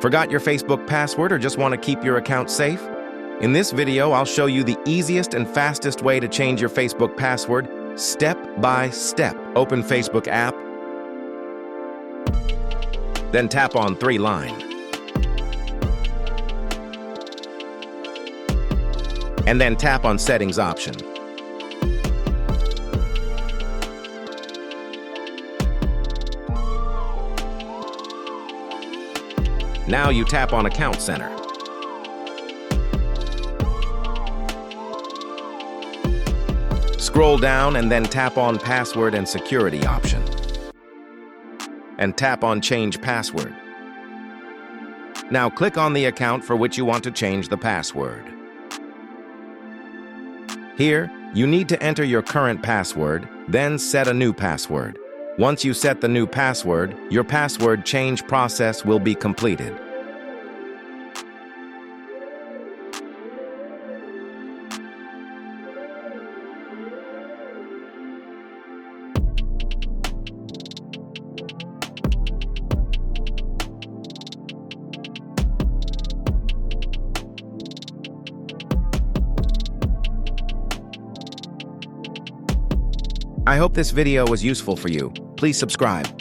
Forgot your Facebook password or just want to keep your account safe? In this video, I'll show you the easiest and fastest way to change your Facebook password step by step. Open Facebook app, then tap on 3-line. And then tap on Settings option. Now you tap on Account Center. Scroll down and then tap on Password and Security option. And tap on Change Password. Now click on the account for which you want to change the password. Here, you need to enter your current password, then set a new password. Once you set the new password, your password change process will be completed. I hope this video was useful for you. Please subscribe.